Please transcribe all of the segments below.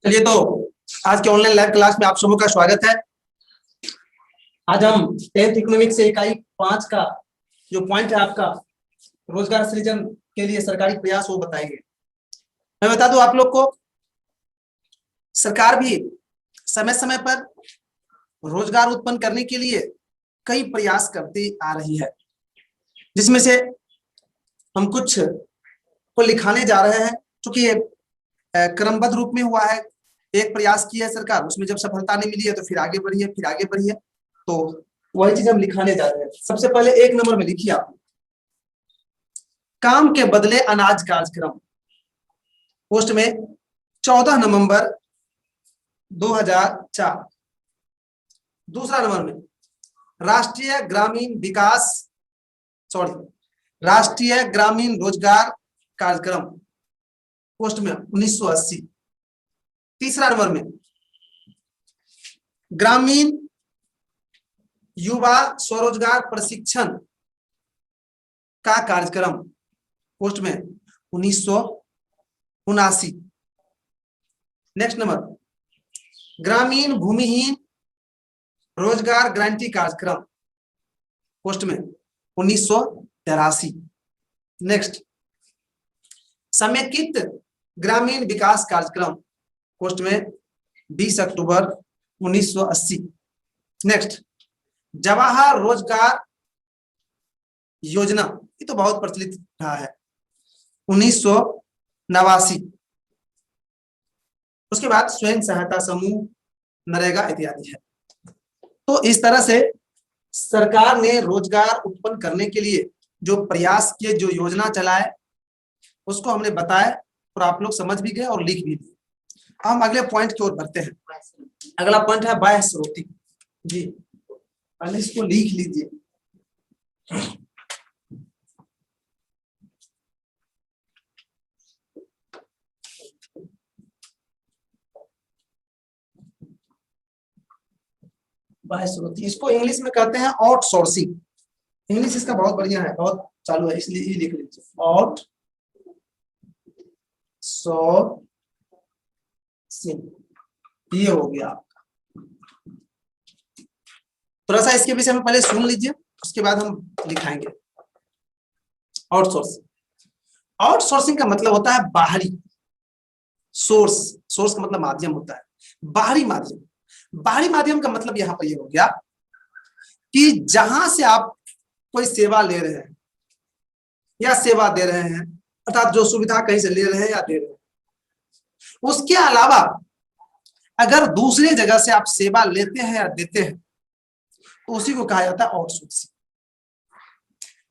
चलिए तो आज के ऑनलाइन लाइव क्लास में आप सबों का स्वागत है। आज हम 10th इकोनॉमिक्स से इकाई 5 का जो पॉइंट है आपका रोजगार सृजन के लिए सरकारी प्रयास वो बताएंगे। मैं बता दूं आप लोग को, सरकार भी समय समय पर रोजगार उत्पन्न करने के लिए कई प्रयास करती आ रही है, जिसमें से हम कुछ को लिखाने जा रहे हैं। क्योंकि ये क्रमबद्ध रूप में हुआ है, एक प्रयास किया है सरकार, उसमें जब सफलता नहीं मिली है तो फिर आगे बढ़ी है, फिर आगे बढ़ी है, तो वही चीज हम लिखाने जा रहे हैं। सबसे पहले 1 नंबर में लिखिए आप, काम के बदले अनाज कार्यक्रम, पोस्ट में 14 नवंबर 2004। दूसरा नंबर में राष्ट्रीय ग्रामीण रोजगार कार्यक्रम, पोस्ट में 1980। तीसरा नंबर में ग्रामीण युवा स्वरोजगार प्रशिक्षण का कार्यक्रम, पोस्ट में 1979। नेक्स्ट नंबर ग्रामीण भूमिहीन रोजगार गारंटी कार्यक्रम, पोस्ट में 1983। नेक्स्ट समेकित ग्रामीण विकास कार्यक्रम, पोस्ट में 20 अक्टूबर 1980। नेक्स्ट जवाहर रोजगार योजना, ये तो बहुत प्रचलित रहा है, 1989। उसके बाद स्वयं सहायता समूह, नरेगा इत्यादि है। तो इस तरह से सरकार ने रोजगार उत्पन्न करने के लिए जो प्रयास किए, जो योजना चलाए, उसको हमने बताया और आप लोग समझ भी गए और लिख भी दिए। हम अगले पॉइंट की ओर बढ़ते हैं। अगला पॉइंट है बाह्य स्रोत। जी पहले इसको लिख लीजिए। बाह्य स्रोत, इसको इंग्लिश में कहते हैं आउटसोर्सिंग। इंग्लिश इसका बहुत बढ़िया है, बहुत चालू है, इसलिए ये लिख लीजिए, आउटसोर्सिंग। ये हो गया आपका। थोड़ा सा इसके विषय में पहले सुन लीजिए, उसके बाद हम लिखाएंगे। आउटसोर्सिंग का मतलब होता है बाहरी। सोर्स का मतलब माध्यम होता है, बाहरी माध्यम। बाहरी माध्यम का मतलब यहाँ पर ये हो गया कि जहां से आप कोई सेवा ले रहे हैं या सेवा दे रहे हैं, अर्थात जो सुविधा कहीं से ले रहे हैं या दे रहे हैं, उसके अलावा अगर दूसरे जगह से आप सेवा लेते हैं या देते हैं तो उसी को कहा जाता है आउटसोर्सिंग।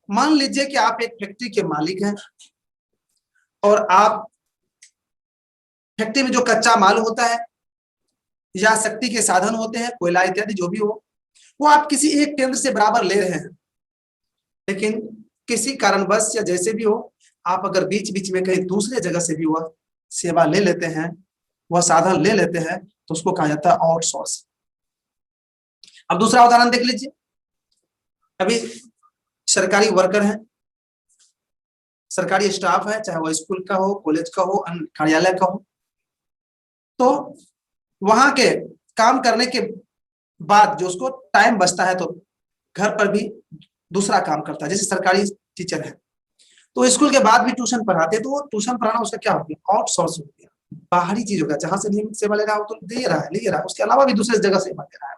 मान लीजिए कि आप एक फैक्ट्री के मालिक हैं और आप फैक्ट्री में जो कच्चा माल होता है या शक्ति के साधन होते हैं, कोयला इत्यादि जो भी हो, वो आप किसी एक केंद्र से बराबर ले रहे हैं, लेकिन किसी कारणवश या जैसे भी हो, आप अगर बीच बीच में कहीं दूसरे जगह से भी वह सेवा ले लेते हैं, वह साधन ले लेते हैं, तो उसको कहा जाता है आउटसोर्स। अब दूसरा उदाहरण देख लीजिए। अभी सरकारी वर्कर हैं, सरकारी स्टाफ है, चाहे वह स्कूल का हो, कॉलेज का हो, अन्य कार्यालय का हो, तो वहां के काम करने के बाद जो उसको टाइम बचता है तो घर पर भी दूसरा काम करता है। जैसे सरकारी टीचर है तो स्कूल के बाद भी ट्यूशन पढ़ाते हैं, तो वो ट्यूशन पढ़ाना उसका क्या हो गया, आउटसोर्स हो गया, बाहरी चीज हो गया। जहां से नियमित सेवा ले रहा हो तो ले रहा है, उसके अलावा भी दूसरे जगह सेवा ले रहा है,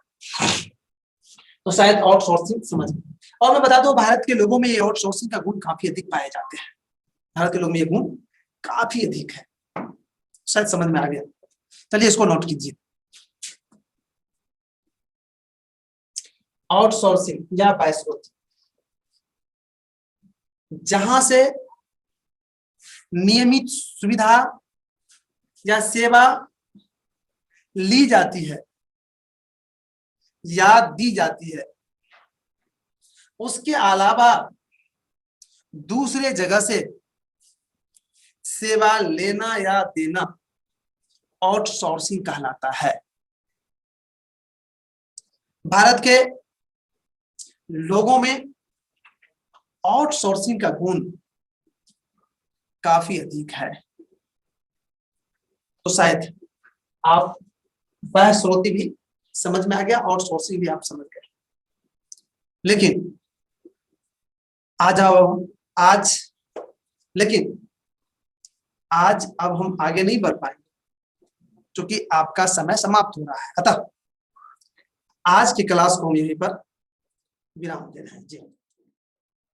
तो शायद आउटसोर्सिंग समझ में। और मैं बता दूं, भारत के लोगों में ये आउटसोर्सिंग का गुण काफी अधिक पाए जाते हैं। भारत के लोगों में ये गुण काफी अधिक है, शायद समझ में आ गया। चलिए इसको नोट कीजिए। आउटसोर्सिंग या बाह्य स्रोत, जहां से नियमित सुविधा या सेवा ली जाती है या दी जाती है, उसके अलावा दूसरे जगह से सेवा लेना या देना आउटसोर्सिंग कहलाता है। भारत के लोगों में आउटसोर्सिंग का गुण काफी अधिक है, तो शायद आप वह श्रोति भी समझ में आ गया और सोर्सी भी आप समझ गए। लेकिन आ जाओ आज, लेकिन आज अब हम आगे नहीं बढ़ पाएंगे क्योंकि आपका समय समाप्त हो रहा है। अतः आज की क्लास को हम यहीं पर विराम दे रहे हैं जी।